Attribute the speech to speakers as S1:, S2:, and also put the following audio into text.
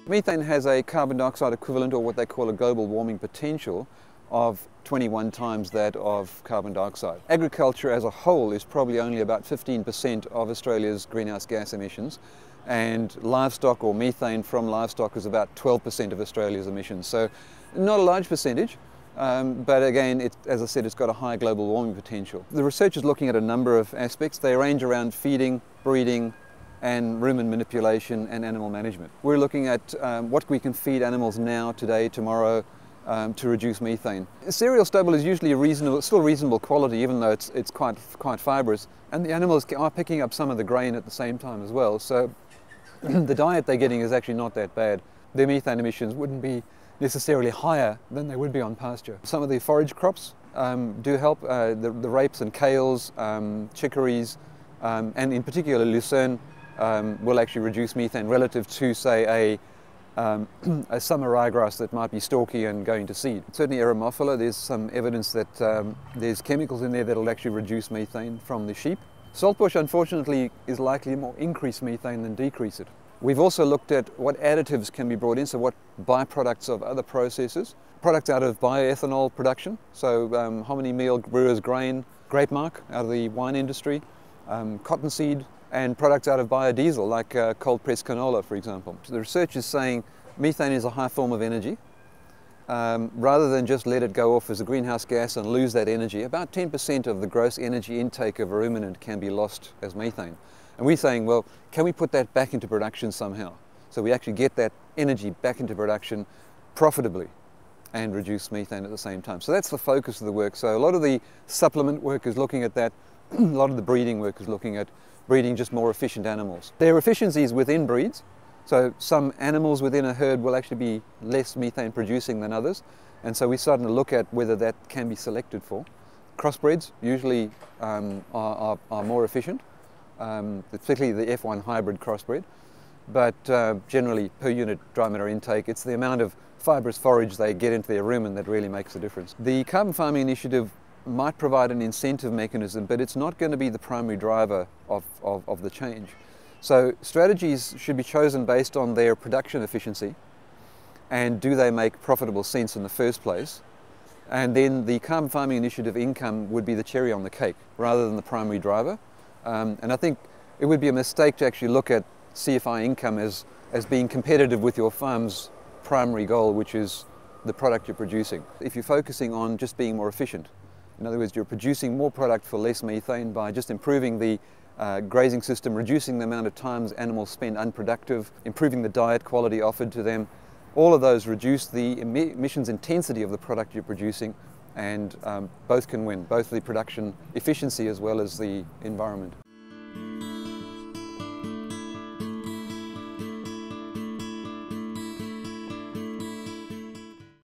S1: Methane has a carbon dioxide equivalent, or what they call a global warming potential, of 21 times that of carbon dioxide. Agriculture as a whole is probably only about 15% of Australia's greenhouse gas emissions, and livestock, or methane from livestock, is about 12% of Australia's emissions. So not a large percentage, but again, as I said, it's got a high global warming potential. The research is looking at a number of aspects. They range around feeding, breeding, and rumen manipulation and animal management. We're looking at what we can feed animals now, today, tomorrow, to reduce methane. Cereal stubble is usually still reasonable quality, even though it's quite fibrous, and the animals are picking up some of the grain at the same time as well. So the diet they're getting is actually not that bad. Their methane emissions wouldn't be necessarily higher than they would be on pasture. Some of the forage crops do help. The rapes and kales, chicories, and in particular lucerne will actually reduce methane relative to, say, a summer ryegrass that might be stalky and going to seed. Certainly Eremophila, there's some evidence that there's chemicals in there that will actually reduce methane from the sheep. Saltbush, unfortunately, is likely to more increase methane than decrease it. We've also looked at what additives can be brought in, so what byproducts of other processes. Products out of bioethanol production, so hominy meal, brewer's grain, grape marc out of the wine industry, cottonseed, and products out of biodiesel, like cold-pressed canola, for example. So the research is saying methane is a high form of energy. Rather than just let it go off as a greenhouse gas and lose that energy, about 10% of the gross energy intake of a ruminant can be lost as methane. And we're saying, well, can we put that back into production somehow? So we actually get that energy back into production profitably and reduce methane at the same time. So that's the focus of the work. So a lot of the supplement work is looking at that. A lot of the breeding work is looking at breeding just more efficient animals. There are efficiencies within breeds. So some animals within a herd will actually be less methane producing than others. And so we're starting to look at whether that can be selected for. Crossbreds usually are more efficient, particularly the F1 hybrid crossbred. But generally, per unit dry matter intake, it's the amount of fibrous forage they get into their rumen that really makes a difference. The Carbon Farming Initiative might provide an incentive mechanism, but it's not going to be the primary driver of the change. So strategies should be chosen based on their production efficiency, and do they make profitable sense in the first place? And then the Carbon Farming Initiative income would be the cherry on the cake rather than the primary driver. And I think it would be a mistake to actually look at CFI income as being competitive with your farm's primary goal, which is the product you're producing. If you're focusing on just being more efficient, in other words, you're producing more product for less methane by just improving the grazing system, reducing the amount of times animals spend unproductive, improving the diet quality offered to them. All of those reduce the emissions intensity of the product you're producing, and both can win, both the production efficiency as well as the environment.